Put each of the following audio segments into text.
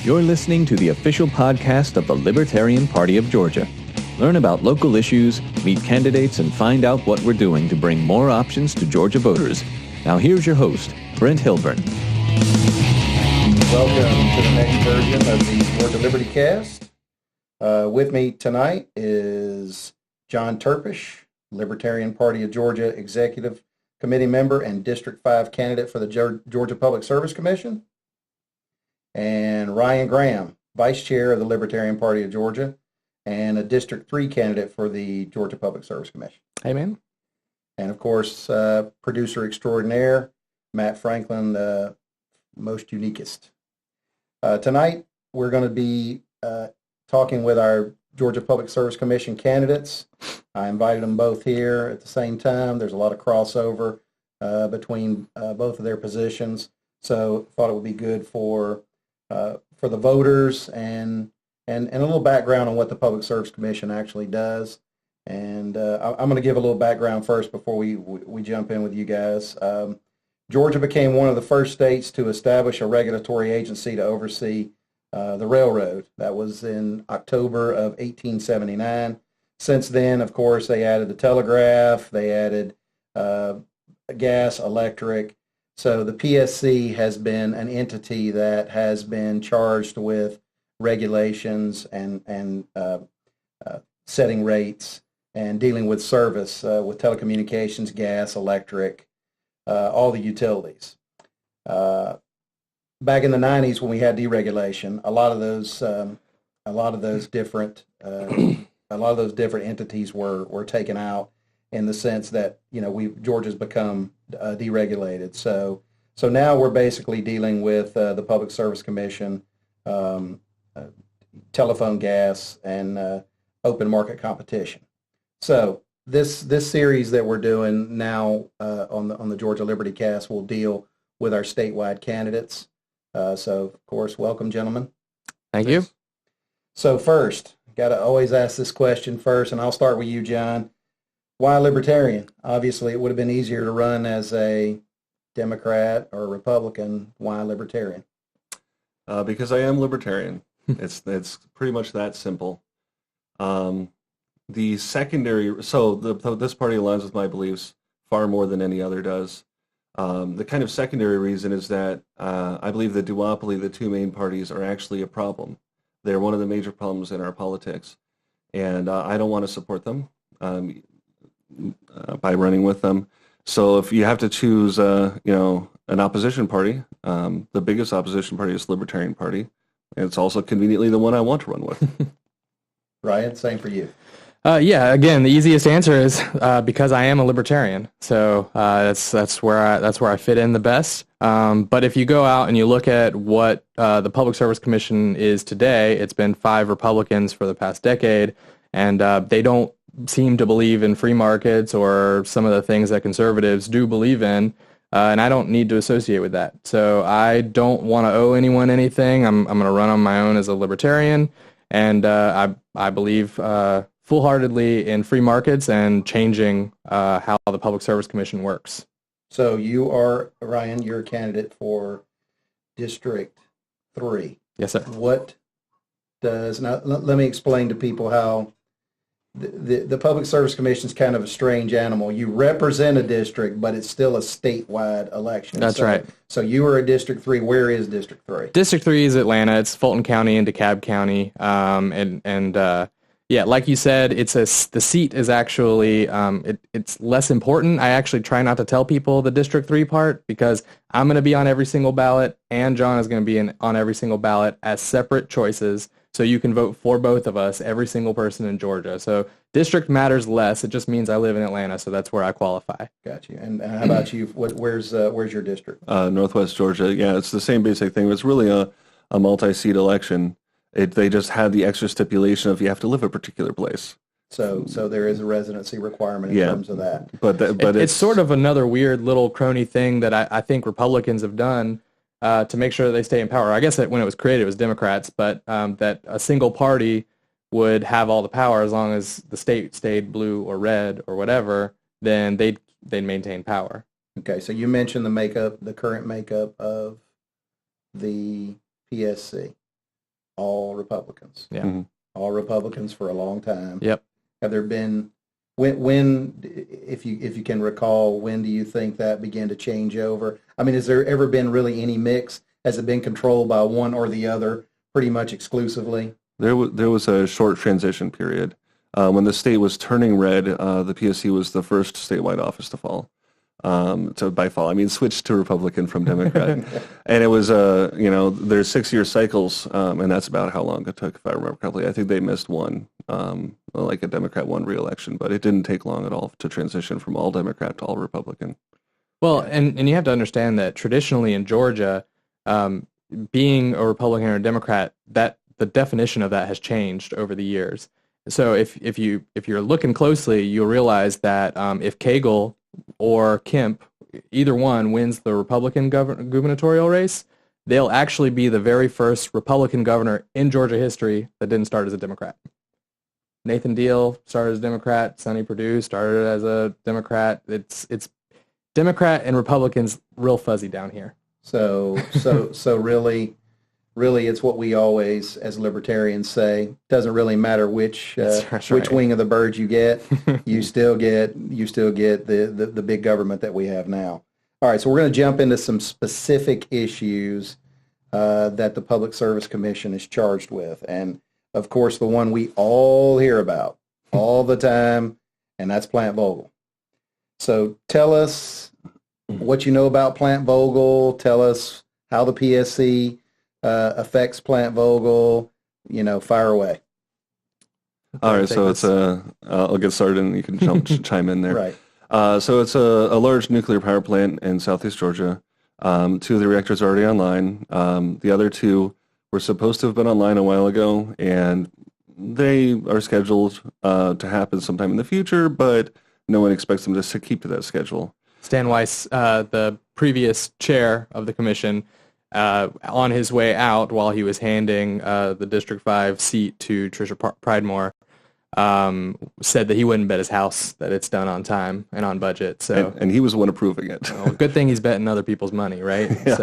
You're listening to the official podcast of the Libertarian Party of Georgia. Learn about local issues, meet candidates, and find out what we're doing to bring more options to Georgia voters. Now here's your host, Brent Hilburn. Welcome to the next version of the Georgia LibertyCast. With me tonight is John Turpish, Libertarian Party of Georgia Executive Committee member and District 5 candidate for the Georgia Public Service Commission, and Ryan Graham, Vice Chair of the Libertarian Party of Georgia and a District 3 candidate for the Georgia Public Service Commission. Hey, man. And, of course, producer extraordinaire, Matt Franklin, most uniquest. Tonight, we're going to be talking with our Georgia Public Service Commission candidates. I invited them both here at the same time. There's a lot of crossover between both of their positions, so thought it would be good for the voters and a little background on what the Public Service Commission actually does. And I'm going to give a little background first before we jump in with you guys. Georgia became one of the first states to establish a regulatory agency to oversee the railroad. That was in October of 1879. Since then, of course, they added the telegraph, they added gas, electric. So the PSC has been an entity that has been charged with regulations and setting rates and dealing with service with telecommunications, gas, electric, all the utilities. Back in the 90s, when we had deregulation, a lot of those different entities were taken out in the sense that Georgia's become deregulated. So now we're basically dealing with the Public Service Commission, telephone, gas, and open market competition. So this series that we're doing now on the Georgia LibertyCast will deal with our statewide candidates. So, of course, welcome, gentlemen. Thank you. So first, got to always ask this question first, and I'll start with you, John. Why Libertarian? Obviously, it would have been easier to run as a Democrat or a Republican. Why Libertarian? Because I am Libertarian. It's pretty much that simple. The secondary, so this party aligns with my beliefs far more than any other does. The kind of secondary reason is that I believe the duopoly, the two main parties, are actually a problem. They're one of the major problems in our politics, and I don't want to support them by running with them. So if you have to choose, an opposition party, the biggest opposition party is the Libertarian Party, and it's also conveniently the one I want to run with. Ryan, same for you. Again, the easiest answer is because I am a libertarian. So that's where I fit in the best. But if you go out and you look at what the Public Service Commission is today, it's been 5 Republicans for the past decade, and they don't seem to believe in free markets or some of the things that conservatives do believe in. And I don't need to associate with that. So I don't want to owe anyone anything. I'm going to run on my own as a libertarian, and I believe full-heartedly in free markets and changing how the Public Service Commission works. So you are, Ryan, you're a candidate for District 3. Yes, sir. Now let me explain to people how the Public Service Commission is kind of a strange animal. You represent a district, but it's still a statewide election. That's right. So you are a District 3. Where is District 3? District 3 is Atlanta. It's Fulton County and DeKalb County. Yeah, like you said, the seat is actually, it's less important. I actually try not to tell people the District 3 part because I'm going to be on every single ballot and John is going to be on every single ballot as separate choices. So you can vote for both of us, every single person in Georgia. So district matters less. It just means I live in Atlanta, so that's where I qualify. Got you. And how about you? Where's your district? Northwest Georgia. Yeah, it's the same basic thing. It's really a multi-seat election. They just had the extra stipulation of you have to live a particular place. So there is a residency requirement in terms of that. But it's sort of another weird little crony thing that I think Republicans have done to make sure that they stay in power. I guess that when it was created, it was Democrats, but that a single party would have all the power as long as the state stayed blue or red or whatever, then they'd maintain power. Okay, so you mentioned the current makeup of the PSC. all Republicans. Yeah. Mm-hmm. All Republicans for a long time. Yep. Have there been, when, if you can recall, when do you think that began to change over? I mean, has there ever been really any mix? Has it been controlled by one or the other pretty much exclusively? There was a short transition period. When the state was turning red, the PSC was the first statewide office to fall. So by fall, I mean switched to Republican from Democrat. And it was, there's 6-year cycles, and that's about how long it took, if I remember correctly. I think they missed one, like a Democrat won re-election, but it didn't take long at all to transition from all Democrat to all Republican. Well, and you have to understand that traditionally in Georgia, being a Republican or a Democrat, that the definition of that has changed over the years. So if you're looking closely, you'll realize that if Cagle or Kemp, either one, wins the Republican gubernatorial race, they'll actually be the very first Republican governor in Georgia history that didn't start as a Democrat. Nathan Deal started as a Democrat. Sonny Perdue started as a Democrat. It's Democrat and Republicans real fuzzy down here. So really, it's what we always, as libertarians, say. Doesn't really matter which which wing of the bird you get. you still get the big government that we have now. All right, so we're going to jump into some specific issues that the Public Service Commission is charged with, and of course, the one we all hear about all the time, and that's Plant Vogtle. So tell us what you know about Plant Vogtle. Tell us how the PSC affects Plant Vogtle. Fire away. All right, so it's I'll get started and you can chime in there. Right. So it's a large nuclear power plant in southeast Georgia. 2 of the reactors are already online. The other 2 were supposed to have been online a while ago, and they are scheduled to happen sometime in the future, but no one expects them to keep to that schedule. Stan Weiss, the previous chair of the commission, on his way out while he was handing the District 5 seat to Tricia Pridemore, said that he wouldn't bet his house that it's done on time and on budget. So, and he was the one approving it. Well, good thing he's betting other people's money, right? Yeah.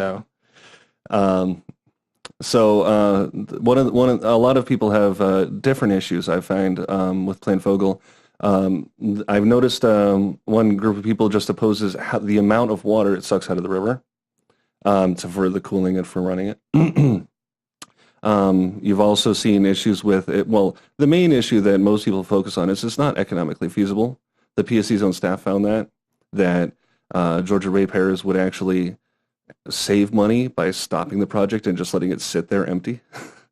So, a lot of people have different issues, I find, with Plant Vogtle. I've noticed one group of people just opposes the amount of water it sucks out of the river for the cooling and for running it. You've also seen issues with it. Well, the main issue that most people focus on is it's not economically feasible. The PSC's own staff found that Georgia ratepayers would actually save money by stopping the project and just letting it sit there empty.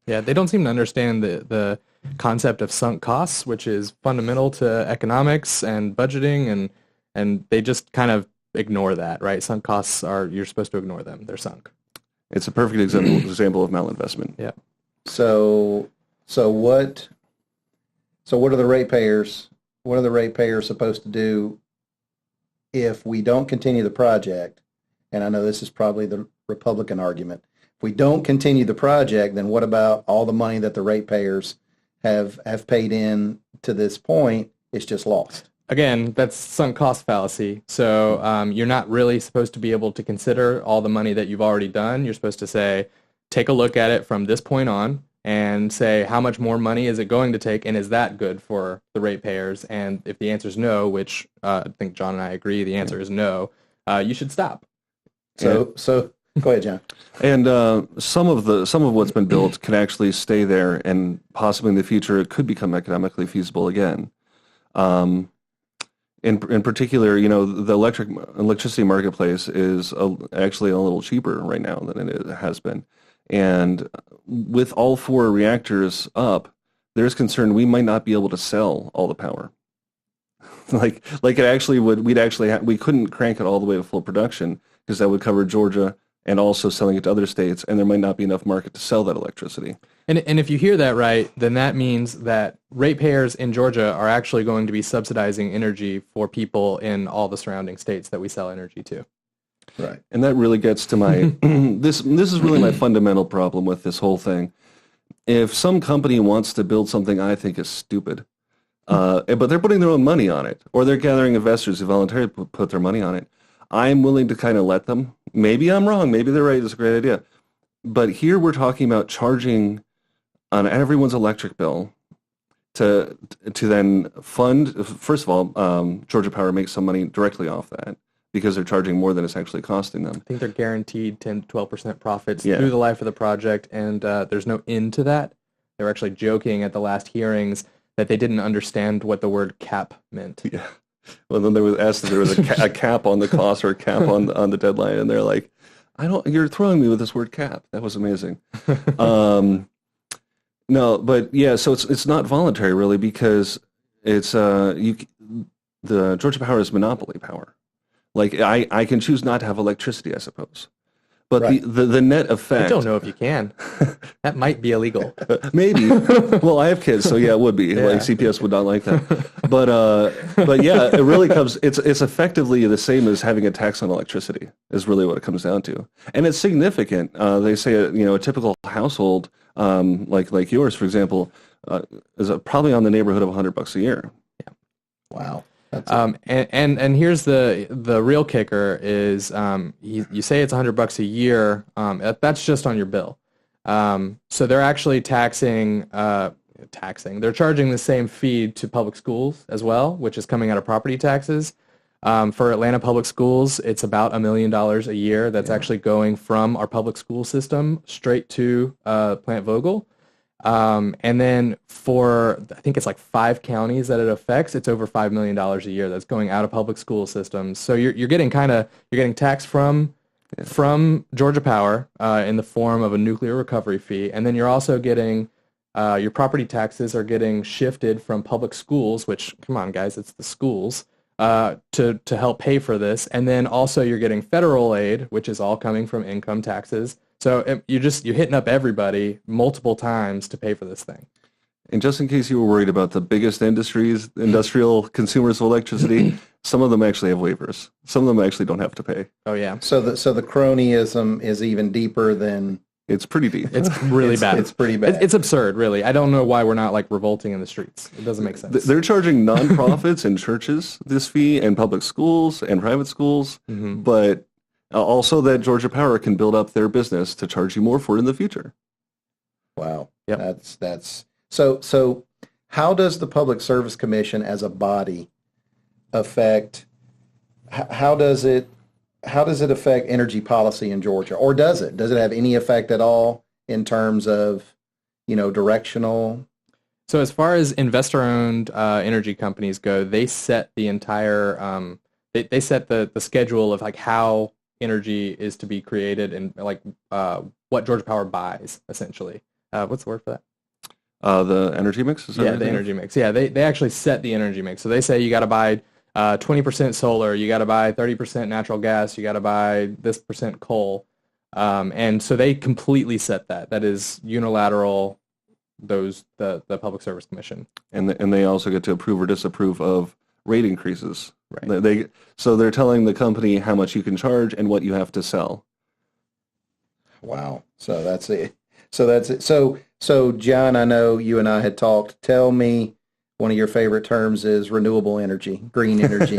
Yeah, they don't seem to understand the concept of sunk costs, which is fundamental to economics and budgeting, and they just kind of ignore that, right? Sunk costs you're supposed to ignore them. They're sunk. It's a perfect example of malinvestment. Yeah. So what are the ratepayers? What are the ratepayers supposed to do if we don't continue the project? And I know this is probably the Republican argument. If we don't continue the project, then what about all the money that the ratepayers have paid in to this point? It's just lost. Again, that's sunk cost fallacy. So you're not really supposed to be able to consider all the money that you've already done. You're supposed to say, take a look at it from this point on and say, how much more money is it going to take, and is that good for the ratepayers? And if the answer is no, which I think John and I agree, the answer is no, you should stop. So go ahead, John. And some of what's been built can actually stay there, and possibly in the future it could become economically feasible again. In particular, the electricity marketplace is actually a little cheaper right now than it has been. And with all 4 reactors up, there's concern we might not be able to sell all the power. like it actually would. We couldn't crank it all the way to full production because that would cover Georgia and also selling it to other states, and there might not be enough market to sell that electricity. And if you hear that right, then that means that ratepayers in Georgia are actually going to be subsidizing energy for people in all the surrounding states that we sell energy to. Right. And that really gets to my this is really my fundamental problem with this whole thing. If some company wants to build something I think is stupid, but they're putting their own money on it, or they're gathering investors who voluntarily put their money on it, I'm willing to kind of let them. Maybe I'm wrong. Maybe they're right. It's a great idea. But here we're talking about charging on everyone's electric bill to then fund. First of all, Georgia Power makes some money directly off that because they're charging more than it's actually costing them. I think they're guaranteed 10 to 12% profits through the life of the project, and there's no end to that. They were actually joking at the last hearings that they didn't understand what the word cap meant. Yeah. Well, then there was asked if there was a cap on the cost or a cap on the deadline, and they're like, you're throwing me with this word cap. That was amazing. No, but yeah, so it's not voluntary really, because it's the Georgia Power is monopoly power. Like I can choose not to have electricity, I suppose. But right. the net effect... I don't know if you can. That might be illegal. Maybe. Well, I have kids, so yeah, it would be. Yeah. Like CPS would not like that. But yeah, it really comes... It's effectively the same as having a tax on electricity is really what it comes down to. And it's significant. They say, a typical household, like yours, for example, is probably on the neighborhood of $100 a year. Yeah. Wow. And here's the real kicker is you say it's $100 a year. That's just on your bill. So they're actually taxing. They're charging the same fee to public schools as well, which is coming out of property taxes. For Atlanta public schools, it's about $1 million a year. That's actually going from our public school system straight to Plant Vogel. And then for, I think it's like 5 counties that it affects, it's over $5 million a year that's going out of public school systems. So you're getting taxed from Georgia Power in the form of a nuclear recovery fee, and then you're also getting your property taxes are getting shifted from public schools, which, come on guys, it's the schools, to help pay for this, and then also you're getting federal aid, which is all coming from income taxes. So you're hitting up everybody multiple times to pay for this thing. And just in case you were worried about the biggest industrial consumers of electricity, some of them actually have waivers. Some of them actually don't have to pay. Oh yeah. So the cronyism is even deeper than. It's pretty deep. It's really bad. It's pretty bad. It's absurd, really. I don't know why we're not revolting in the streets. It doesn't make sense. They're charging nonprofits and churches this fee, and public schools and private schools, but also that Georgia Power can build up their business to charge you more for it in the future. Wow. Yep. That's so how does the Public Service Commission as a body affect, how does it affect energy policy in Georgia? Or does it have any effect at all in terms of, directional? So as far as investor-owned energy companies go, they set the entire, they set the schedule of like how energy is to be created and like what Georgia Power buys, essentially. What's the word for that? The energy mix? The energy mix. Yeah, they actually set the energy mix. So they say you got to buy 20% solar, you got to buy 30% natural gas, you got to buy this percent coal. And so they completely set that. That is unilateral, the Public Service Commission. And they also get to approve or disapprove of rate increases. Right. So they're telling the company how much you can charge and what you have to sell. Wow. So that's it. So John, I know you and I had talked. Tell me, one of your favorite terms is renewable energy, green energy.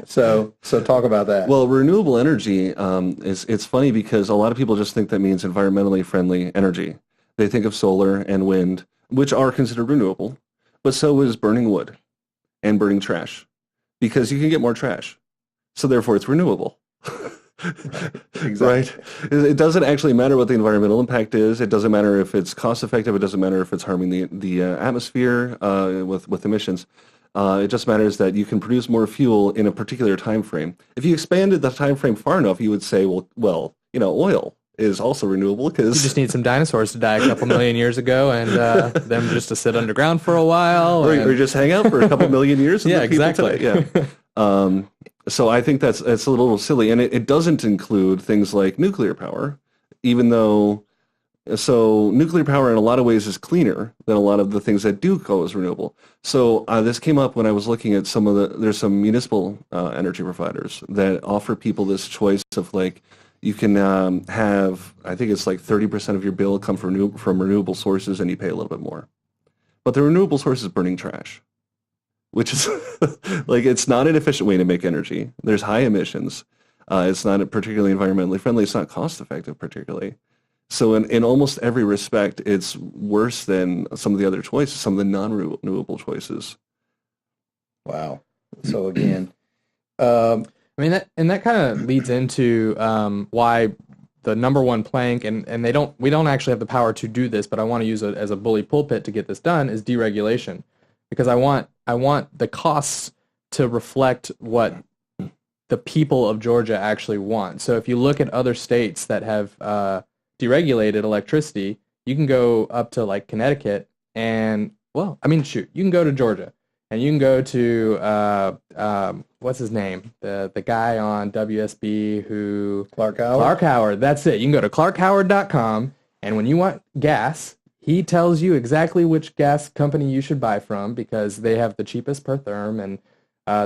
So talk about that. Well, renewable energy it's funny because a lot of people just think that means environmentally friendly energy. They think of solar and wind, which are considered renewable, but so is burning wood and burning trash, because you can get more trash. So therefore it's renewable. Exactly. Right? It doesn't actually matter what the environmental impact is. It doesn't matter if it's cost effective. It doesn't matter if it's harming the atmosphere with emissions. It just matters that you can produce more fuel in a particular time frame. If you expanded the time frame far enough, you would say, well, oil is also renewable because you just need some dinosaurs to die a couple million years ago, and them just to sit underground for a while, or just hang out for a couple million years. And yeah, exactly. Yeah. So I think it's a little silly, and it doesn't include things like nuclear power, even though. So nuclear power in a lot of ways is cleaner than a lot of the things that do go as renewable. So this came up when I was looking at there's some municipal energy providers that offer people this choice of like, you can have, I think it's like 30% of your bill come from renewable sources, and you pay a little bit more. But the renewable source is burning trash, which is like, it's not an efficient way to make energy. There's high emissions. It's not particularly environmentally friendly. It's not cost effective particularly. So in almost every respect, it's worse than some of the other choices, some of the non-renewable choices. Wow. So again, I mean, that kind of leads into why the number one plank, and we don't actually have the power to do this, but I want to use it as a bully pulpit to get this done, is deregulation, because I want the costs to reflect what the people of Georgia actually want. So if you look at other states that have deregulated electricity, you can go up to like Connecticut, and you can go to Georgia, and you can go to what's his name, the guy on WSB who Clark Howard. Clark Howard. That's it. You can go to clarkhoward.com, and when you want gas, he tells you exactly which gas company you should buy from because they have the cheapest per therm, and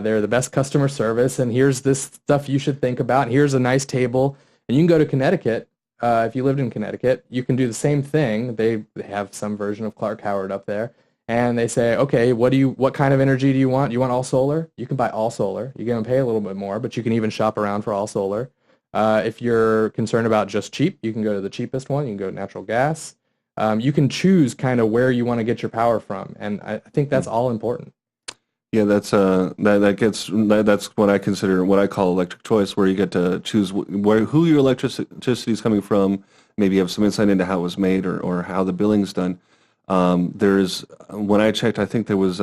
they're the best customer service. And here's this stuff you should think about. And here's a nice table. And you can go to Connecticut. If you lived in Connecticut, you can do the same thing. They have some version of Clark Howard up there. And they say, okay, what kind of energy do you want? You want all solar? You can buy all solar. You're going to pay a little bit more, but you can even shop around for all solar. If you're concerned about just cheap, you can go to the cheapest one. You can go to natural gas. You can choose kind of where you want to get your power from, and I think that's all important. Yeah, that's what I consider, what I call electric choice, where you get to choose who your electricity is coming from. Maybe you have some insight into how it was made or how the billing's done. When I checked, I think there was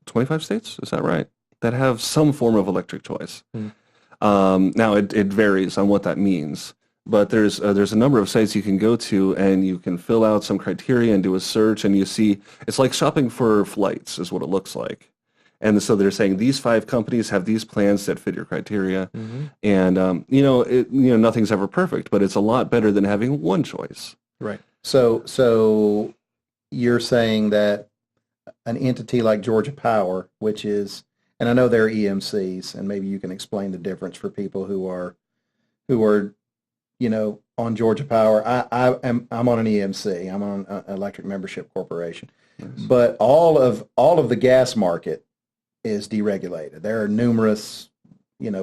25 states, is that right, that have some form of electric choice. Now, it varies on what that means, but there's a number of sites you can go to, and you can fill out some criteria and do a search, and you see, it's like shopping for flights is what it looks like. And so they're saying these 5 companies have these plans that fit your criteria, and nothing's ever perfect, but it's a lot better than having one choice. Right. So you're saying that an entity like Georgia Power, which is, and I know they're EMCs, and maybe you can explain the difference for people who are, on Georgia Power. I'm on an EMC. I'm on an electric membership corporation, but all of the gas market is deregulated. There are numerous,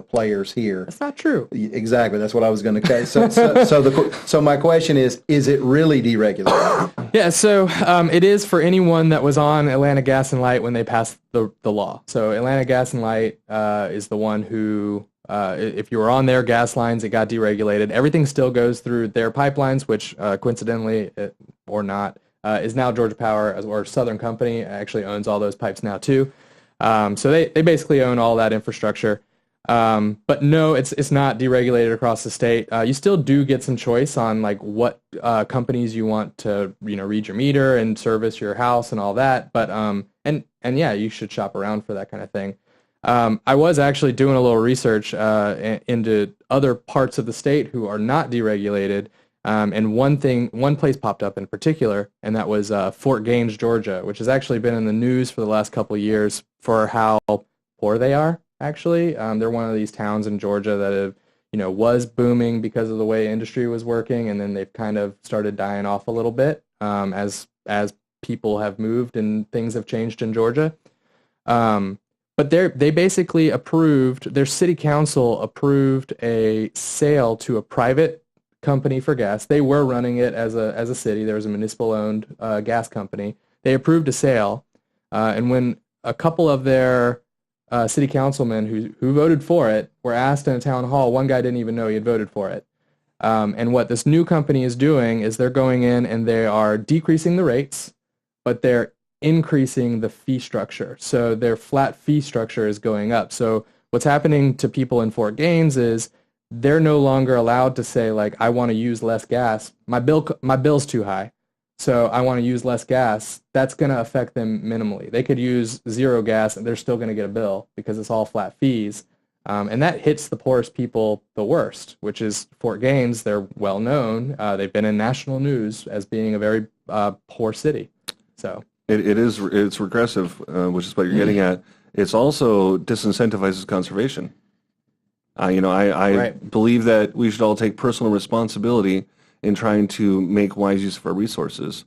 players here. That's not true. Exactly. That's what I was going to say. So my question is it really deregulated? Yeah. So it is for anyone that was on Atlanta Gas and Light when they passed the law. So Atlanta Gas and Light is the one who, if you were on their gas lines, it got deregulated. Everything still goes through their pipelines, which coincidentally or not, is now Georgia Power, or Southern Company actually owns all those pipes now too. So they basically own all that infrastructure. But no, it's not deregulated across the state. You still do get some choice on like what companies you want to read your meter and service your house and all that. But and yeah, you should shop around for that kind of thing. I was actually doing a little research into other parts of the state who are not deregulated. And one place popped up in particular, and that was Fort Gaines, Georgia, which has actually been in the news for the last couple of years for how poor they are. Actually, they're one of these towns in Georgia that have, was booming because of the way industry was working, and then they've kind of started dying off a little bit as people have moved and things have changed in Georgia. But they basically their city council approved a sale to a private company for gas. They were running it as a city. There was a municipal-owned gas company. They approved a sale, and when a couple of their city councilmen who voted for it were asked in a town hall, one guy didn't even know he had voted for it. And what this new company is doing is they're going in and they are decreasing the rates, but they're increasing the fee structure. So their flat fee structure is going up. So what's happening to people in Fort Gaines is they're no longer allowed to say, like, I want to use less gas. My bill's too high, so I want to use less gas. That's going to affect them minimally. They could use zero gas, and they're still going to get a bill because it's all flat fees. And that hits the poorest people the worst, which is Fort Gaines. They're well known. They've been in national news as being a very poor city. So it's regressive, which is what you're getting at. It's also disincentivizes conservation. I Right. believe that we should all take personal responsibility in trying to make wise use of our resources.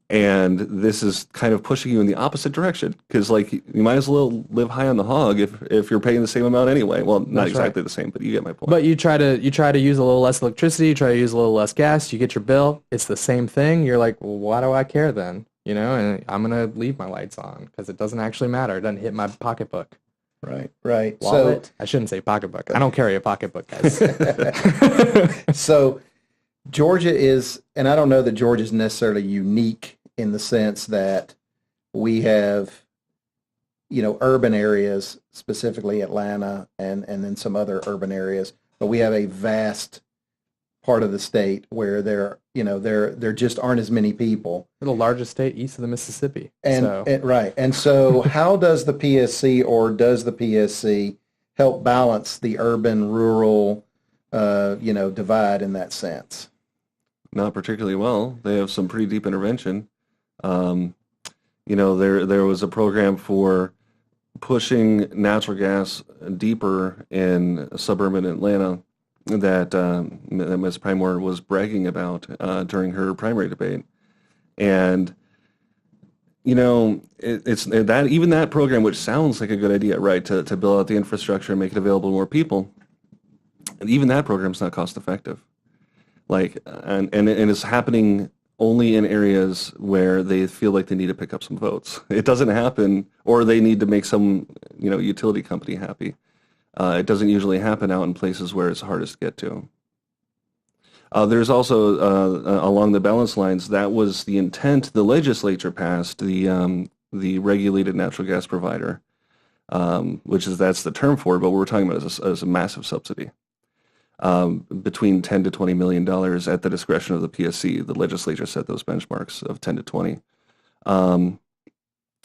And this is kind of pushing you in the opposite direction because, like, you might as well live high on the hog if you're paying the same amount anyway. Well, not That's exactly right. the same, but you get my point. But you try to use a little less electricity, you try to use a little less gas, you get your bill, it's the same thing. You're like, well, why do I care then? You know, and I'm going to leave my lights on because it doesn't actually matter. It doesn't hit my pocketbook. Right. Wallet? I shouldn't say pocketbook. I don't carry a pocketbook, guys. So Georgia is, and I don't know that Georgia is necessarily unique in the sense that we have, urban areas, specifically Atlanta and then some other urban areas, but we have a vast part of the state where there just aren't as many people. We're the largest state east of the Mississippi. Right. And so how does the PSC or does the PSC help balance the urban-rural, divide in that sense? Not particularly well. They have some pretty deep intervention. There was a program for pushing natural gas deeper in suburban Atlanta that Ms. Primor was bragging about during her primary debate. And, it's that even that program, which sounds like a good idea, right, to build out the infrastructure and make it available to more people, even that program's not cost effective. Like, and it's happening only in areas where they feel like they need to pick up some votes. It doesn't happen, or they need to make some, utility company happy. It doesn't usually happen out in places where it's hardest to get to. There's also, along the balance lines, that was the intent the legislature passed, the regulated natural gas provider, that's the term for it, but what we're talking about as a massive subsidy. Between $10 to $20 million at the discretion of the PSC. The legislature set those benchmarks of 10 to 20. And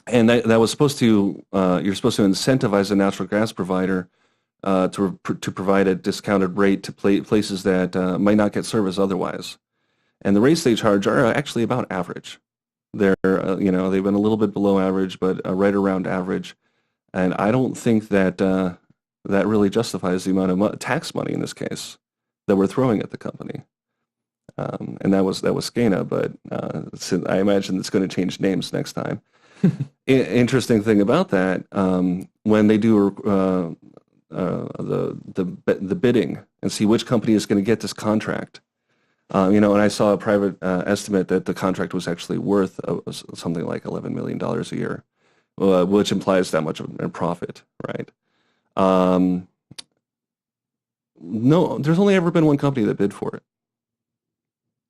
that was supposed to, you're supposed to incentivize a natural gas provider to provide a discounted rate to places that might not get service otherwise. And the rates they charge are actually about average. They're, they've been a little bit below average, but right around average. And I don't think that that really justifies the amount of tax money in this case that we're throwing at the company. And that was SCANA, but I imagine it's going to change names next time. Interesting thing about that, when they do the bidding and see which company is going to get this contract, and I saw a private estimate that the contract was actually worth something like $11 million a year, which implies that much of a profit, right? No, there's only ever been one company that bid for it.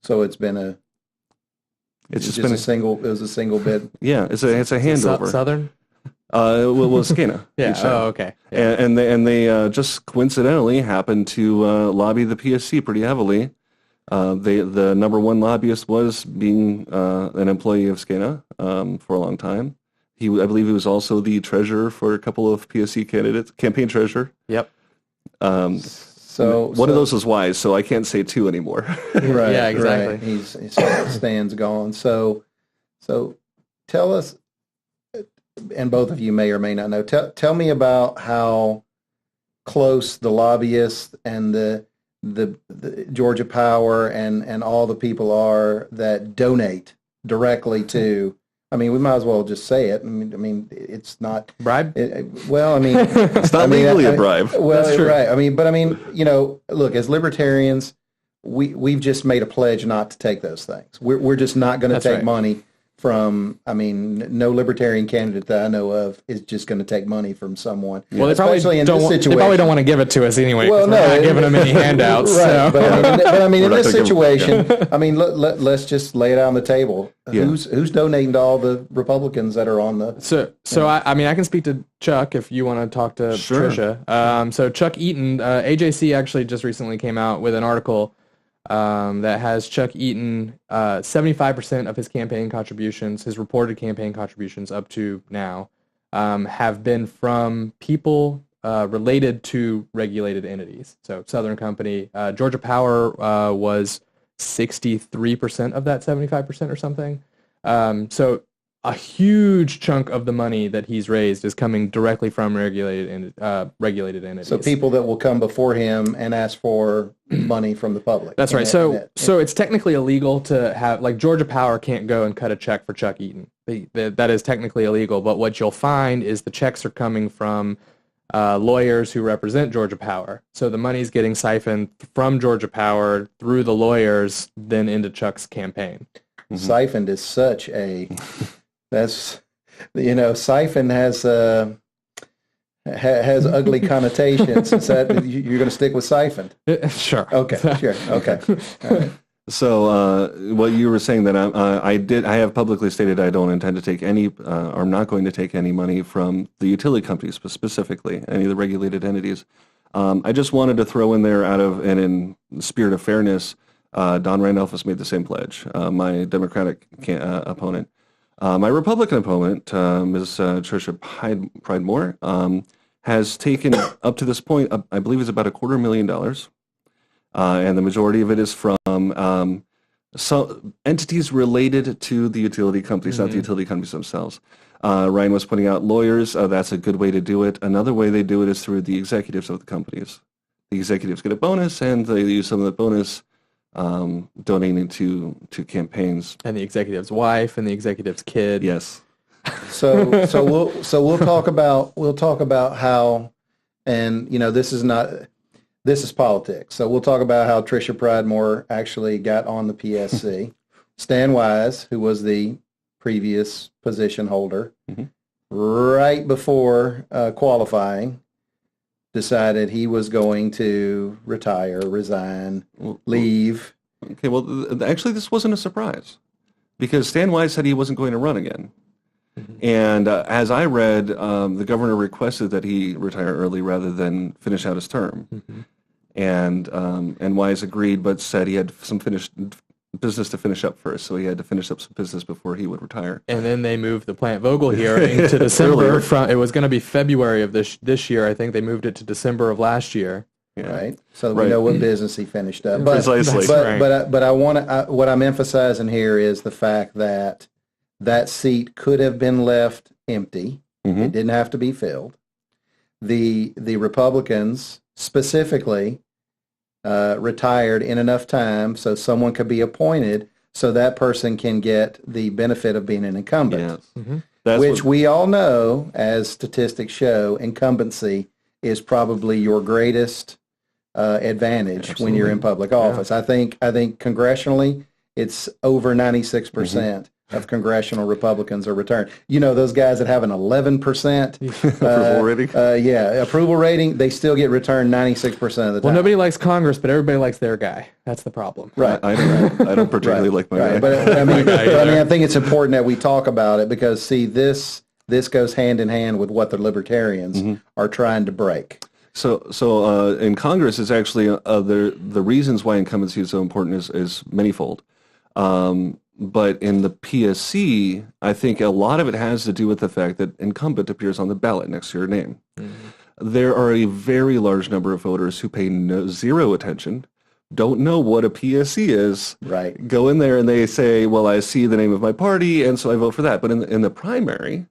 So it's been a single bid. Yeah, it's a handover. Southern? SCANA. Yeah. Oh, okay. Yeah. And they just coincidentally happened to lobby the PSC pretty heavily. The number one lobbyist was being an employee of SCANA for a long time. I believe he was also the treasurer for a couple of PSC candidates, campaign treasurer. Yep. One of those was wise, so I can't say two anymore. Right. Yeah, exactly. Right. His stand's gone. So tell us, and both of you may or may not know, tell me about how close the lobbyists and the Georgia Power and all the people are that donate directly to. I mean, we might as well just say it. I mean, it's not bribe. It's not legally a bribe. Well, that's true. Right. Look, as libertarians, we've just made a pledge not to take those things. We're just not going to take money from. No libertarian candidate that I know of is just going to take money from someone. Well, they probably don't want to give it to us anyway. Well, no, we're not giving them any handouts. Right. So. But in this situation, let's just lay it out on the table. Yeah. Who's donating to all the Republicans that are on the? So I can speak to Chuck if you want to talk to Tricia. So Chuck Eaton, AJC actually just recently came out with an article that has Chuck Eaton, 75% of his campaign contributions, his reported campaign contributions up to now, have been from people related to regulated entities. So Southern Company, Georgia Power was 63% of that 75% or something. So a huge chunk of the money that he's raised is coming directly from regulated entities. So people that will come before him and ask for money from the public. That's right. So it's technically illegal to have, like, Georgia Power can't go and cut a check for Chuck Eaton. That is technically illegal. But what you'll find is the checks are coming from lawyers who represent Georgia Power. So the money's getting siphoned from Georgia Power through the lawyers, then into Chuck's campaign. Siphoned is such a... That's, siphon has ugly connotations. Is that you're going to stick with siphoned? Sure. Okay. Sure. Okay. All right. So what you were saying that I have publicly stated I don't intend to take any, or I'm not going to take any money from the utility companies, specifically any of the regulated entities. I just wanted to throw in there and in the spirit of fairness, Don Randolph has made the same pledge, my Democratic opponent. My Republican opponent, Ms. Tricia Pridemore, has taken up to this point, I believe it's about $250,000, and the majority of it is from some entities related to the utility companies, not the utility companies themselves. Ryan was pointing out lawyers, that's a good way to do it. Another way they do it is through the executives of the companies. The executives get a bonus, and they use some of the bonus donating to campaigns, and the executive's wife and the executive's kid. Yes. So we'll talk about how, and this is politics. So we'll talk about how Tricia Pridemore actually got on the PSC. Stan Wise, who was the previous position holder, right before qualifying, decided he was going to retire, resign, leave. Okay, well, actually, this wasn't a surprise because Stan Wise said he wasn't going to run again. And as I read, the governor requested that he retire early rather than finish out his term. And Wise agreed, but said he had some business to finish up first, so he had to finish up some business before he would retire. And then they moved the Plant Vogel hearing to December. It was going to be February of this year. I think they moved it to December of last year. Yeah. Right. So we know what business he finished up. Precisely. But what I'm emphasizing here is the fact that that seat could have been left empty. It didn't have to be filled. The Republicans specifically retired in enough time so someone could be appointed so that person can get the benefit of being an incumbent. Yes. Which we all know, as statistics show, incumbency is probably your greatest advantage when you're in public office. I think congressionally, it's over 96% of congressional Republicans are returned. Those guys that have an 11% approval rating. Approval rating, they still get returned 96% of the time. Well, nobody likes Congress, but everybody likes their guy. That's the problem. Right. I don't particularly like my guy. But I think it's important that we talk about it because, see, this goes hand in hand with what the Libertarians are trying to break. So in Congress, it's actually the reasons why incumbency is so important is manyfold. But in the PSC, I think a lot of it has to do with the fact that incumbent appears on the ballot next to your name. There are a very large number of voters who pay zero attention, don't know what a PSC is, right? Go in there and they say, well, I see the name of my party, and so I vote for that. But in the primary,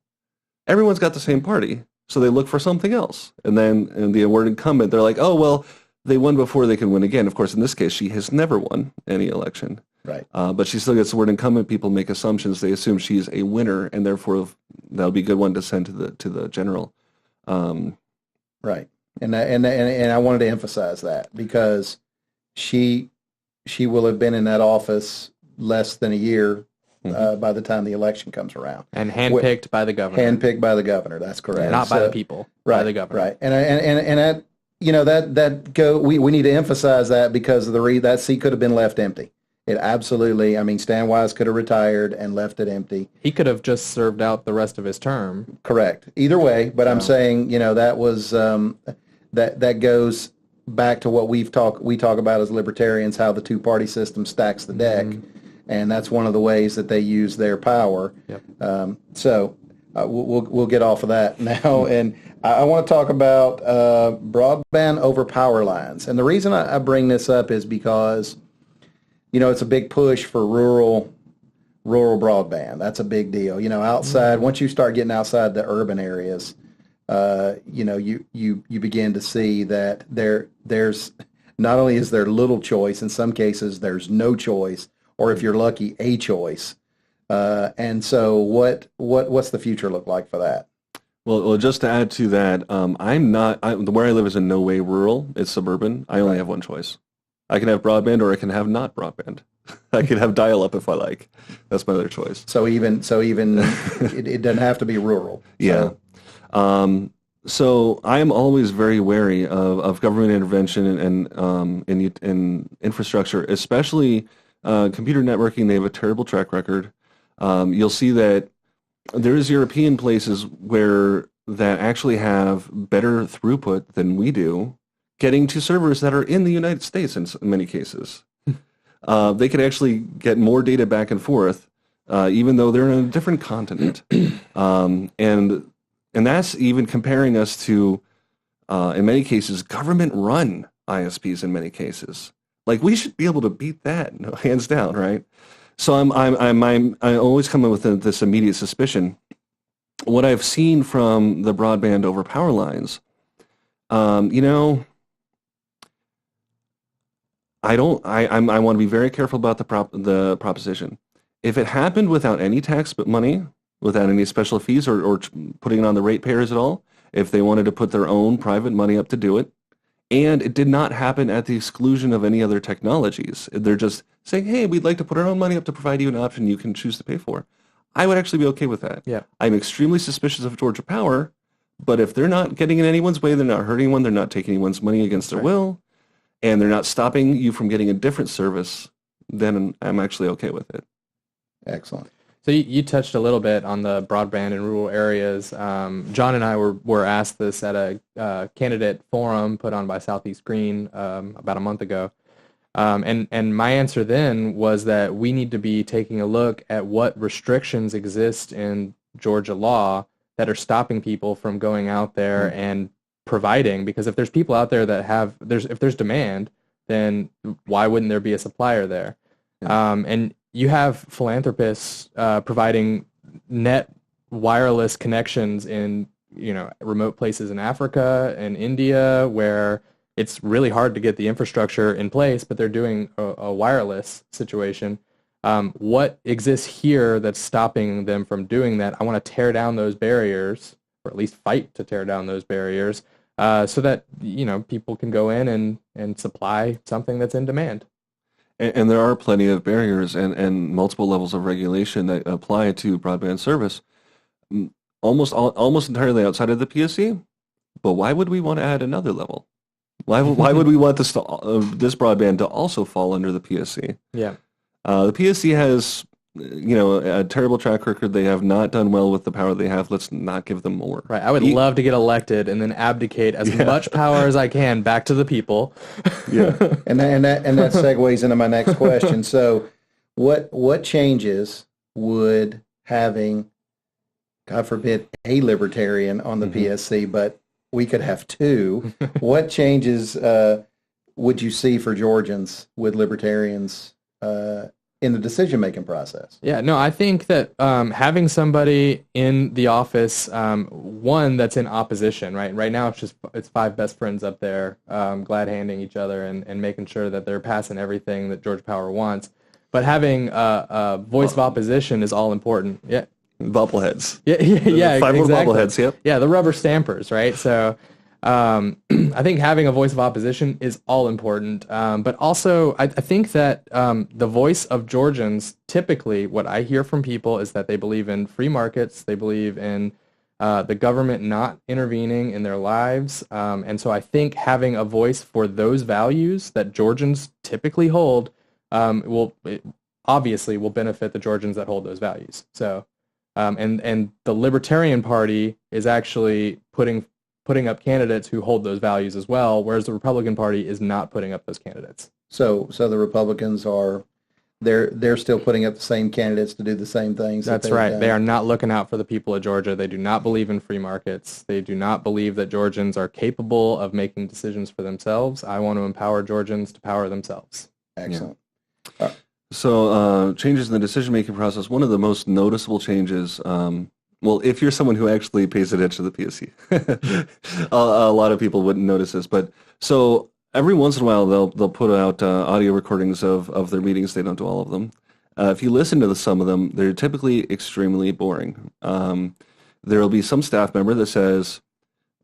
everyone's got the same party, so they look for something else. And then in the word incumbent, they're like, oh, well, they won before they can win again. Of course, in this case, she has never won any election. Right. But she still gets the word incumbent. People make assumptions. They assume she's a winner, and therefore that'll be a good one to send to the general. Right. And I wanted to emphasize that because she will have been in that office less than a year by the time the election comes around. And handpicked by the governor. Handpicked by the governor. That's correct. Not by the people. Right. By the governor. Right. And we need to emphasize that because of that seat could have been left empty. It absolutely, Stan Wise could have retired and left it empty. He could have just served out the rest of his term. Correct. Either way, but I'm saying, that was, that goes back to what we talk about as libertarians, how the two-party system stacks the deck, and that's one of the ways that they use their power. Yep. We'll get off of that now, and I want to talk about broadband over power lines. And the reason I bring this up is because, it's a big push for rural rural broadband. That's a big deal. Outside, once you start getting outside the urban areas, you begin to see that there's not only is there little choice, in some cases there's no choice, or if you're lucky, a choice. And so what's the future look like for that? Well, just to add to that, where I live is in no way rural. It's suburban. I only have one choice. I can have broadband or I can have not broadband. I can have dial-up if I like. That's my other choice. So even it doesn't have to be rural. Yeah. So I am always very wary of government intervention in infrastructure, especially computer networking. They have a terrible track record. You'll see that there is European places where that actually have better throughput than we do, getting to servers that are in the United States in many cases. They could actually get more data back and forth, even though they're in a different continent. And that's even comparing us to, in many cases, government-run ISPs in many cases. Like, we should be able to beat that, hands down, right? So I always come in with this immediate suspicion. What I've seen from the broadband over power lines, I want to be very careful about the proposition. If it happened without any tax money, without any special fees or putting it on the ratepayers at all, if they wanted to put their own private money up to do it, and it did not happen at the exclusion of any other technologies, they're just saying, hey, we'd like to put our own money up to provide you an option you can choose to pay for, I would actually be okay with that. Yeah. I'm extremely suspicious of Georgia Power, but if they're not getting in anyone's way, they're not hurting anyone, they're not taking anyone's money against their will, and they're not stopping you from getting a different service, then I'm actually okay with it. Excellent. So you touched a little bit on the broadband in rural areas. John and I were asked this at a candidate forum put on by Southeast Green about a month ago. And my answer then was that we need to be taking a look at what restrictions exist in Georgia law that are stopping people from going out there and providing, because if there's people out there that if there's demand, then why wouldn't there be a supplier there? And you have philanthropists providing net wireless connections in remote places in Africa and India where it's really hard to get the infrastructure in place, but they're doing a wireless situation. What exists here that's stopping them from doing that? I want to tear down those barriers, or at least fight to tear down those barriers, so that people can go in and supply something that's in demand. And there are plenty of barriers and multiple levels of regulation that apply to broadband service, almost entirely outside of the PSC. But why would we want to add another level? Why would we want this broadband to also fall under the PSC? Yeah, the PSC has a terrible track record. They have not done well with the power they have. Let's not give them more. Right. I would love to get elected and then abdicate as much power as I can back to the people. Yeah. and that segues into my next question. So what changes would having, God forbid, a libertarian on the PSC, but we could have two, what changes would you see for Georgians with libertarians in the decision-making process? Yeah, no, I think that having somebody in the office, one that's in opposition, right? Right now it's five best friends up there, glad-handing each other and making sure that they're passing everything that Georgia Power wants. But having a voice of opposition is all important. Yeah. Bobbleheads. Yeah, five little exactly. bobbleheads, yep. Yeah, the rubber stampers, right? So I think having a voice of opposition is all important. But also, I think that the voice of Georgians, typically what I hear from people is that they believe in free markets, they believe in the government not intervening in their lives. And so I think having a voice for those values that Georgians typically hold obviously will benefit the Georgians that hold those values. So, and the Libertarian Party is actually putting up candidates who hold those values as well, whereas the Republican Party is not putting up those candidates. So the Republicans they're still putting up the same candidates to do the same things. That's right. They are not looking out for the people of Georgia. They do not believe in free markets. They do not believe that Georgians are capable of making decisions for themselves. I want to empower Georgians to power themselves. Excellent. Yeah. So changes in the decision-making process, one of the most noticeable changes, well, if you're someone who actually pays attention to the PSC, a lot of people wouldn't notice this, but so every once in a while they'll put out audio recordings of their meetings. They don't do all of them. If you listen to some of them, they're typically extremely boring. There will be some staff member that says,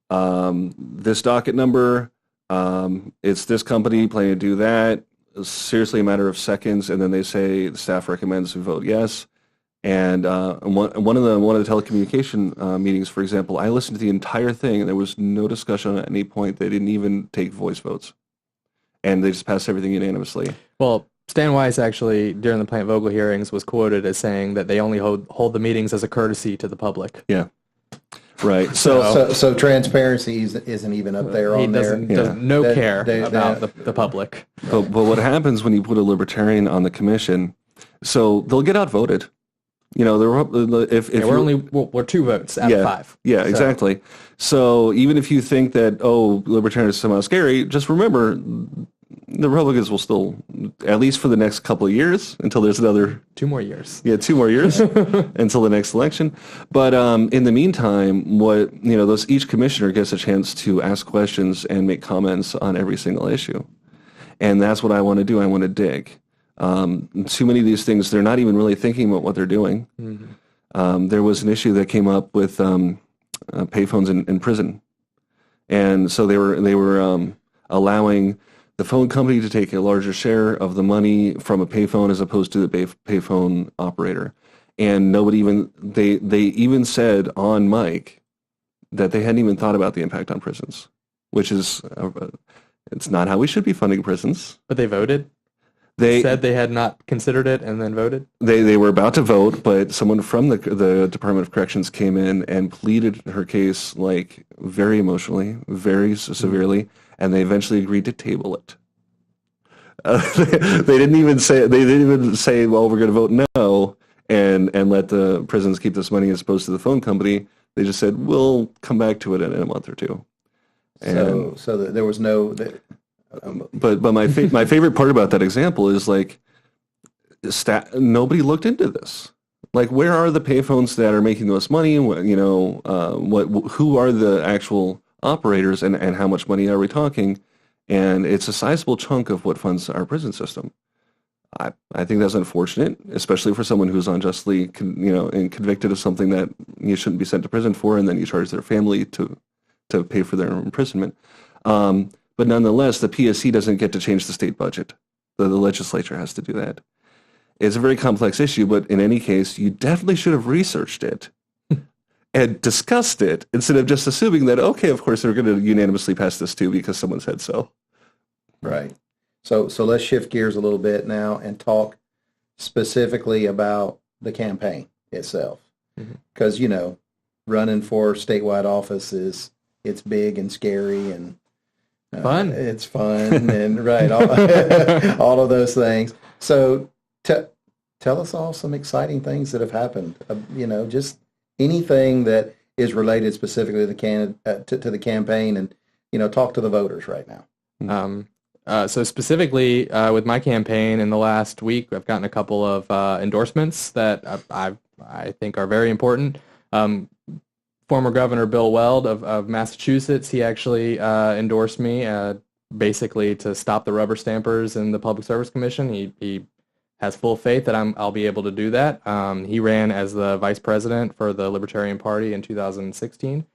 this docket number, it's this company planning to do that. It's seriously a matter of seconds, and then they say the staff recommends we vote yes. And one of the telecommunication meetings, for example, I listened to the entire thing, and there was no discussion at any point. They didn't even take voice votes, and they just passed everything unanimously. Well, Stan Weiss actually, during the Plant Vogel hearings, was quoted as saying that they only hold the meetings as a courtesy to the public. Yeah. Right. So transparency isn't even up there on there. He doesn't care about the public. But what happens when you put a libertarian on the commission? So they'll get outvoted. You know, we're 2 votes out of 5. Yeah, exactly. So even if you think that libertarian is somehow scary, just remember the Republicans will still, at least for the next couple of years, until there's another 2 more years. Yeah, 2 more years until the next election. But in the meantime, each commissioner gets a chance to ask questions and make comments on every single issue, and that's what I want to do. I want to dig. Too many of these things, they're not even really thinking about what they're doing. Mm-hmm. There was an issue that came up with payphones in prison, and so they were allowing the phone company to take a larger share of the money from a payphone as opposed to the payphone operator. And they even said on mic that they hadn't even thought about the impact on prisons, which is, it's not how we should be funding prisons. But they voted? They said they had not considered it and then voted? They were about to vote, but someone from the Department of Corrections came in and pleaded her case like very emotionally, very severely, and they eventually agreed to table it. They didn't even say, well, we're going to vote no and let the prisons keep this money as opposed to the phone company. They just said, we'll come back to it in a month or two. And so there was no. But my favorite part about that example is like nobody looked into this. Like, where are the payphones that are making the most money? Who are the actual operators, and how much money are we talking? And it's a sizable chunk of what funds our prison system. I think that's unfortunate, especially for someone who's unjustly and convicted of something that you shouldn't be sent to prison for, and then you charge their family to pay for their imprisonment. But nonetheless, the PSC doesn't get to change the state budget. The legislature has to do that. It's a very complex issue, but in any case, you definitely should have researched it and discussed it instead of just assuming that, okay, of course, they're going to unanimously pass this too because someone said so. Right. So let's shift gears a little bit now and talk specifically about the campaign itself. Because, running for statewide office it's big and scary and fun. It's fun and right, all of those things. So tell us all some exciting things that have happened. Just anything that is related specifically to the campaign, and talk to the voters right now. So specifically with my campaign in the last week, I've gotten a couple of endorsements that I think are very important. Former Governor Bill Weld of Massachusetts, he actually endorsed me basically to stop the rubber stampers in the Public Service Commission. He has full faith that I'll be able to do that. He ran as the vice president for the Libertarian Party in 2016.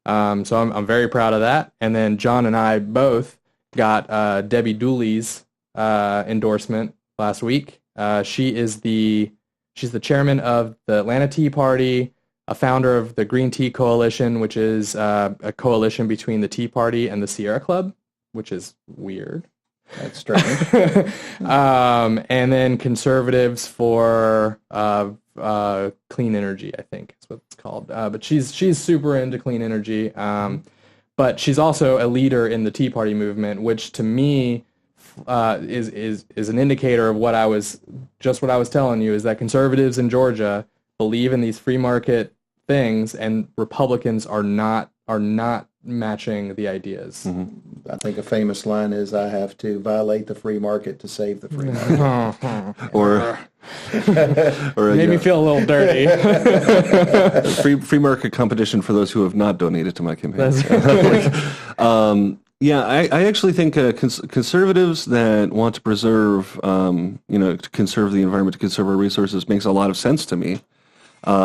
So I'm very proud of that. And then John and I both got Debbie Dooley's endorsement last week. She's the chairman of the Atlanta Tea Party, a founder of the Green Tea Coalition, which is a coalition between the Tea Party and the Sierra Club, which is weird. That's strange. And then Conservatives for Clean Energy, I think is what it's called. But she's super into clean energy. But she's also a leader in the Tea Party movement, which to me is an indicator of what I was telling you, is that conservatives in Georgia believe in these free market things, and Republicans are not matching the ideas. I think a famous line is, "I have to violate the free market to save the free market." or Made me feel a little dirty. free market competition for those who have not donated to my campaign. Yeah, I actually think conservatives that want to preserve, to conserve the environment, to conserve our resources makes a lot of sense to me.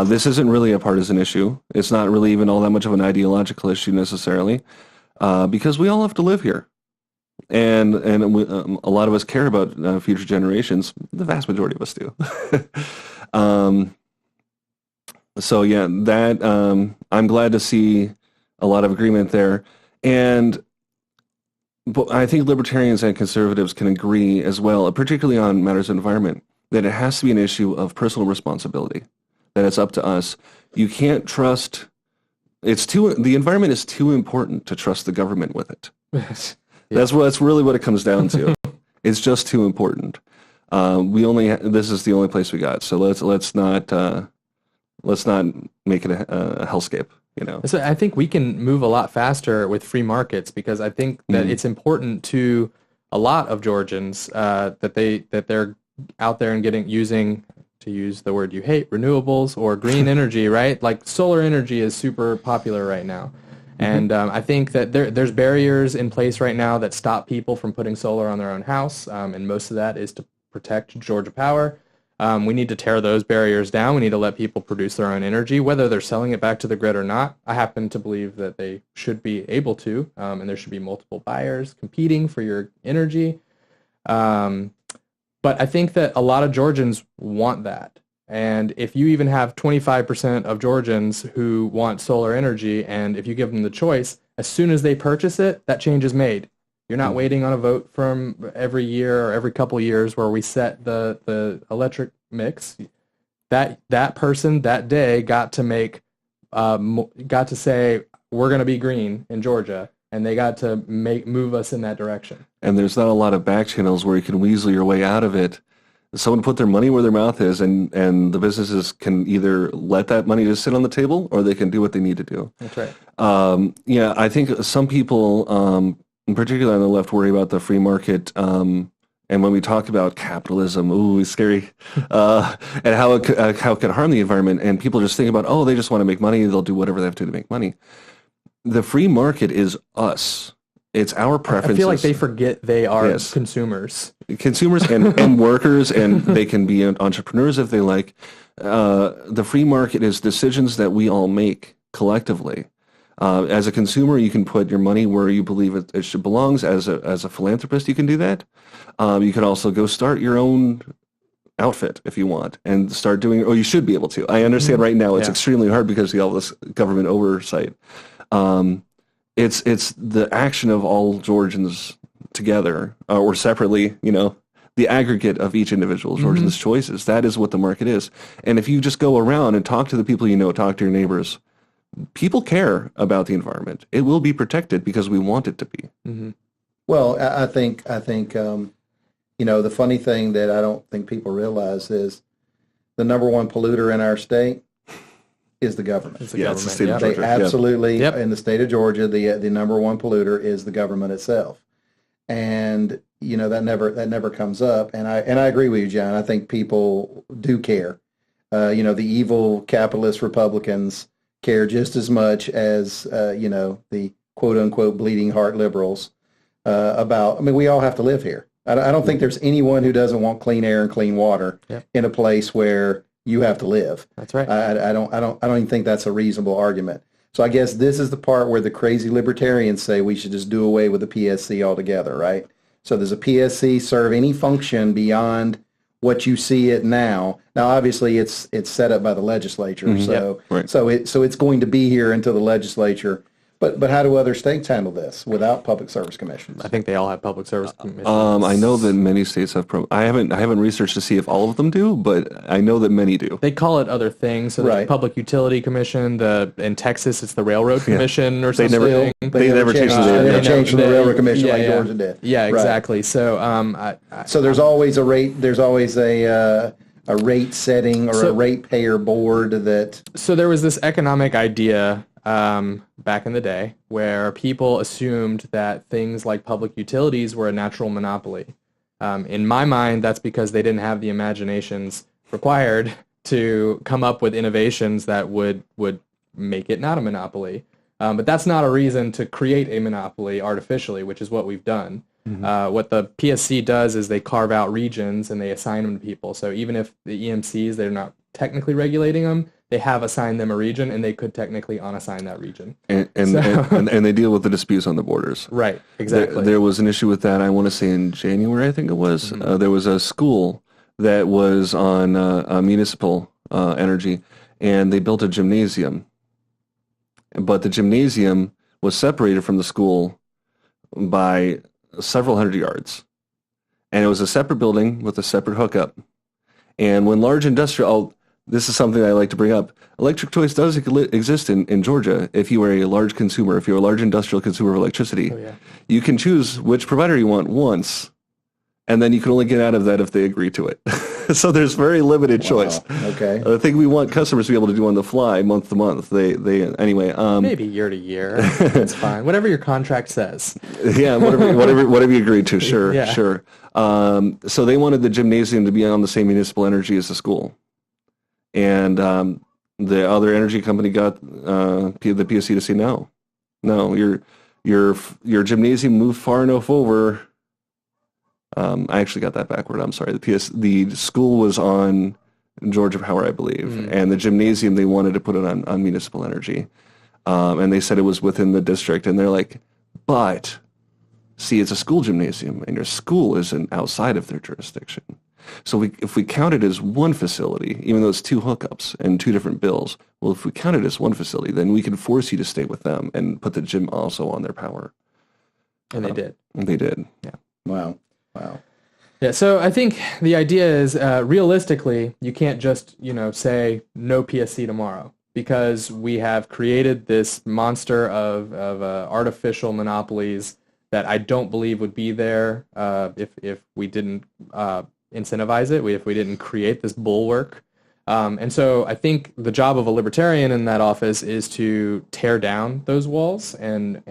This isn't really a partisan issue. It's not really even all that much of an ideological issue necessarily, because we all have to live here. And a lot of us care about future generations. The vast majority of us do. So yeah, I'm glad to see a lot of agreement there. But I think libertarians and conservatives can agree as well, particularly on matters of environment, that it has to be an issue of personal responsibility, that it's up to us. You can't trust, the environment is too important to trust the government with it. That's really what it comes down to. It's just too important. This is the only place we got. So let's not make it a hellscape. So I think we can move a lot faster with free markets, because I think that it's important to a lot of Georgians that they're out there and using, to use the word you hate, renewables or green energy, right? Like solar energy is super popular right now. And I think that there's barriers in place right now that stop people from putting solar on their own house, and most of that is to protect Georgia Power. We need to tear those barriers down. We need to let people produce their own energy, whether they're selling it back to the grid or not. I happen to believe that they should be able to, and there should be multiple buyers competing for your energy. But I think that a lot of Georgians want that. And if you even have 25% of Georgians who want solar energy, and if you give them the choice, as soon as they purchase it, that change is made. You're not waiting on a vote from every year or every couple years where we set the electric mix. That person that day got to say, we're going to be green in Georgia, and they got to move us in that direction. And there's not a lot of back channels where you can weasel your way out of it. Someone put their money where their mouth is, and the businesses can either let that money just sit on the table, or they can do what they need to do. That's right. I think some people, particularly on the left, worry about the free market, and when we talk about capitalism, it's scary, and how it can harm the environment, and people just think about, they just want to make money, they'll do whatever they have to make money. The free market is us. It's our preferences. I feel like they forget they are consumers. Consumers and workers, and they can be entrepreneurs if they like. The free market is decisions that we all make collectively. As a consumer, you can put your money where you believe it should belongs. As a philanthropist, you can do that. You can also go start your own outfit if you want, and start doing, or you should be able to. I understand right now it's extremely hard because of all this government oversight. It's the action of all Georgians together, or separately, the aggregate of each individual Georgian's choices. That is what the market is. And if you just go around and talk to the people talk to your neighbors, people care about the environment. It will be protected because we want it to be. Well, I think the funny thing that I don't think people realize is the number one polluter in our state is the government. It's the government. It's the state of Georgia. They absolutely, in the state of Georgia, the number one polluter is the government itself. And, that never comes up. And I agree with you, John. I think people do care. The evil capitalist Republicans care just as much as, the quote unquote bleeding heart liberals we all have to live here. I don't think there's anyone who doesn't want clean air and clean water in a place where you have to live. That's right. I don't even think that's a reasonable argument. So I guess this is the part where the crazy libertarians say we should just do away with the PSC altogether, right? So does a PSC serve any function beyond what you see it now? Now, obviously, it's set up by the legislature, so it's going to be here until the legislature. But how do other states handle this without public service commissions? I think they all have public service commissions. I know that many states have. I haven't researched to see if all of them do, but I know that many do. They call it other things. So there's Public Utility Commission. In Texas, it's the Railroad Commission or something. They never changed the name. They never changed the Railroad Commission like Georgia did. Yeah, exactly. So so there's always a rate. There's always a rate setting or a rate payer board that. So there was this economic idea back in the day, where people assumed that things like public utilities were a natural monopoly. In my mind, that's because they didn't have the imaginations required to come up with innovations that would make it not a monopoly. But that's not a reason to create a monopoly artificially, which is what we've done. What the PSC does is they carve out regions and they assign them to people. So even if the EMCs, they're not technically regulating them, they have assigned them a region, and they could technically unassign that region. And they deal with the disputes on the borders. Right, exactly. There was an issue with that, I want to say in January, I think it was. There was a school that was on municipal energy, and they built a gymnasium. But the gymnasium was separated from the school by several hundred yards. And it was a separate building with a separate hookup. And when large industrial, this is something I like to bring up, electric choice does exist in Georgia. If you are a large consumer, if you're a large industrial consumer of electricity, you can choose which provider you want once, and then you can only get out of that if they agree to it. So there's very limited choice. Okay. I think we want customers to be able to do on the fly, month to month. They anyway. Maybe year to year. That's fine. Whatever your contract says. Yeah, whatever you agreed to. Sure, Yeah. sure. So they wanted the gymnasium to be on the same municipal energy as the school, and the other energy company got the PSC to say no. Your gymnasium moved far enough over. I actually got that backward. I'm sorry. The school was on Georgia Power, I believe, and the gymnasium, they wanted to put it on municipal energy, and they said it was within the district, and they're like, but see, it's a school gymnasium, and your school isn't outside of their jurisdiction. So if we count it as one facility, even though it's two hookups and two different bills, well, if we count it as one facility, then we can force you to stay with them and put the gym also on their power. And they did. They did. Yeah. Wow. Yeah, so I think the idea is realistically, you can't just, say no PSC tomorrow, because we have created this monster of artificial monopolies that I don't believe would be there if we didn't incentivize it, if we didn't create this bulwark. And so I think the job of a libertarian in that office is to tear down those walls and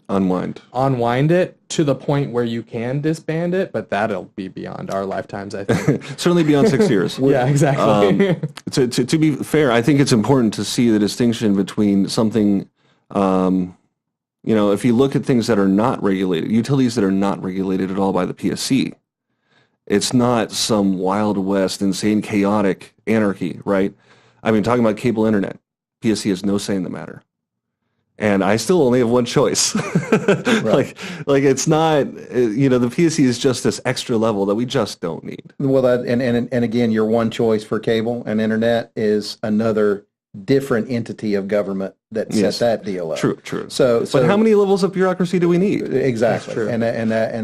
unwind it to the point where you can disband it, but that'll be beyond our lifetimes, I think. Certainly beyond 6 years. Yeah, exactly. To be fair, I think it's important to see the distinction between something, if you look at things that are not regulated, utilities that are not regulated at all by the PSC, it's not some Wild West, insane, chaotic anarchy, right? I mean, talking about cable internet, PSC has no say in the matter. And I still only have one choice. Right. like it's not, the PSC is just this extra level that we just don't need. Well, and again, your one choice for cable and internet is another different entity of government that set that deal up. True. So, but how many levels of bureaucracy do we need? Exactly. And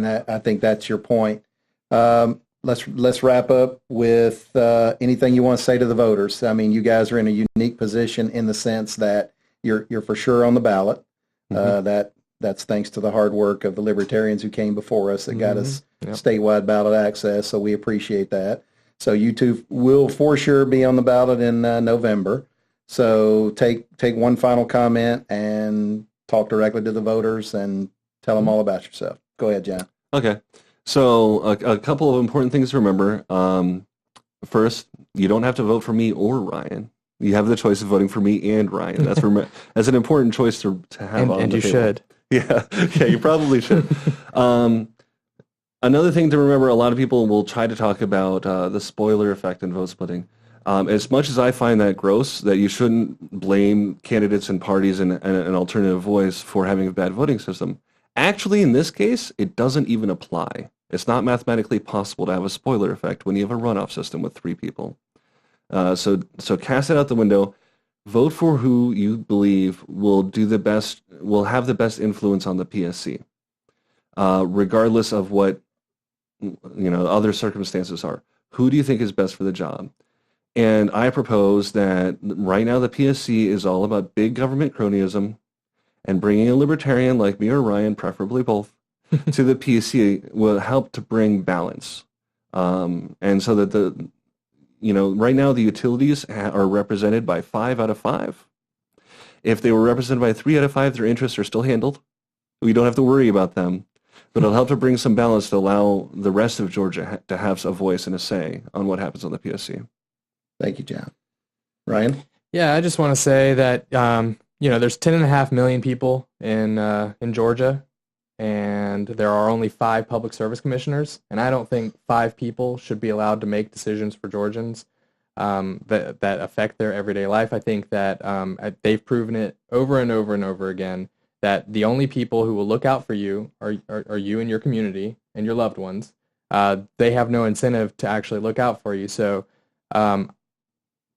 I think that's your point. Let's wrap up with anything you want to say to the voters. I mean, you guys are in a unique position in the sense that you're for sure on the ballot. That's thanks to the hard work of the libertarians who came before us that got us statewide ballot access. So we appreciate that. So you two will for sure be on the ballot in November. So take one final comment and talk directly to the voters and tell them all about yourself. Go ahead, John. Okay. So a couple of important things to remember. First, you don't have to vote for me or Ryan. You have the choice of voting for me and Ryan. That's an important choice to have on and the you table. should. Yeah, you probably should. Another thing to remember, a lot of people will try to talk about the spoiler effect in vote splitting. As much as I find that gross, that you shouldn't blame candidates and parties and an alternative voice for having a bad voting system, actually in this case, it doesn't even apply. It's not mathematically possible to have a spoiler effect when you have a runoff system with 3 people. So cast it out the window. Vote for who you believe will have the best influence on the PSC, regardless of what other circumstances are. Who do you think is best for the job? And I propose that right now the PSC is all about big government cronyism, and bringing a libertarian like me or Ryan, preferably both, to the PSC will help to bring balance. And so that right now the utilities are represented by 5 out of 5. If they were represented by 3 out of 5, their interests are still handled. We don't have to worry about them. But it'll help to bring some balance to allow the rest of Georgia to have a voice and a say on what happens on the PSC. Thank you, John. Ryan? Yeah, I just want to say that, there's 10.5 million people in Georgia, and there are only 5 public service commissioners, and I don't think 5 people should be allowed to make decisions for Georgians that affect their everyday life. I think that they've proven it over and over and over again that the only people who will look out for you are you and your community and your loved ones. They have no incentive to actually look out for you. So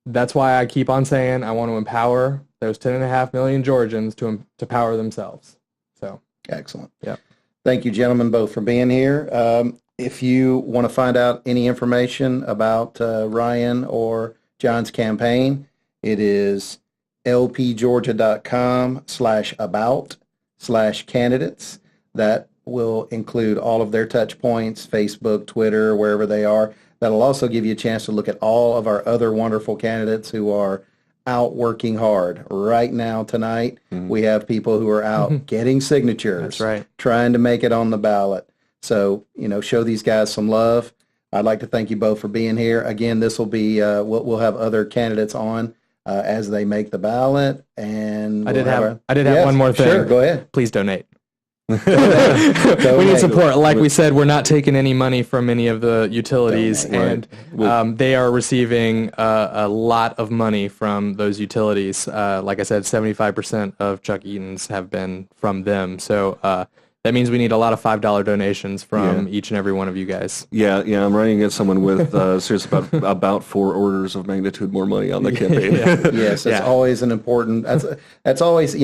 that's why I keep on saying I want to empower those 10.5 million Georgians to power themselves. So excellent. Yeah. Thank you, gentlemen, both for being here. If you want to find out any information about Ryan or John's campaign, it is lpgeorgia.com/about/candidates. That will include all of their touch points, Facebook, Twitter, wherever they are. That'll also give you a chance to look at all of our other wonderful candidates who are out working hard. Right now, tonight, we have people who are out getting signatures. That's right. Trying to make it on the ballot. So, show these guys some love. I'd like to thank you both for being here. Again, this will be, we'll have other candidates on as they make the ballot. And I did have one more thing. Sure, go ahead. Please donate. We need support. Like we said, we're not taking any money from any of the utilities, and they are receiving a lot of money from those utilities. Like I said, 75% of Chuck Eaton's have been from them. So that means we need a lot of $5 donations from each and every one of you guys. Yeah, I'm running against someone with seriously about 4 orders of magnitude more money on the campaign. Yes, it's always an important. That's always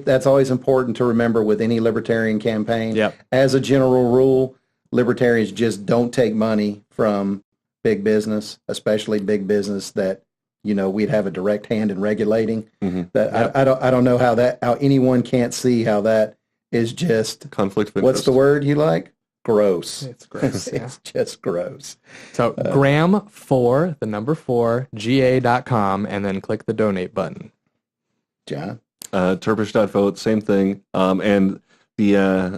that's always important to remember with any libertarian campaign. Yep. As a general rule, libertarians just don't take money from big business, especially big business that we'd have a direct hand in regulating. That I don't know how anyone can't see how that is just conflict of interest. What's the word you like? Gross. It's gross. It's just gross. So gram4, the number 4, ga.com, and then click the donate button. John? Turpish.vote, same thing. And the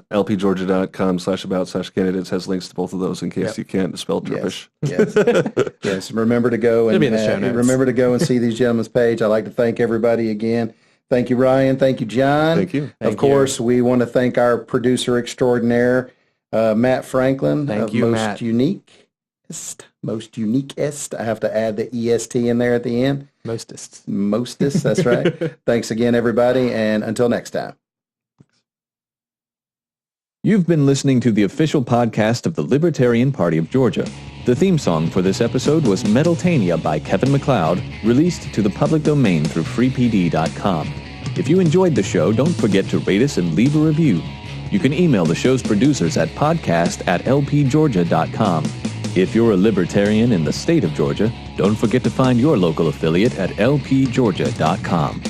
lpgeorgia.com/about/candidates has links to both of those in case you can't spell Turpish. Yes. Remember to go and remember to go and see these gentlemen's page. I'd like to thank everybody again. Thank you, Ryan. Thank you, John. Thank you. Of course, we want to thank our producer extraordinaire, Matt Franklin. Thank you, Matt. Most uniquest. I have to add the EST in there at the end. Mostest, that's right. Thanks again, everybody, and until next time. You've been listening to the official podcast of the Libertarian Party of Georgia. The theme song for this episode was Metaltania by Kevin MacLeod, released to the public domain through freepd.com. If you enjoyed the show, don't forget to rate us and leave a review. You can email the show's producers at podcast@lpgeorgia.com. If you're a libertarian in the state of Georgia, don't forget to find your local affiliate at lpgeorgia.com.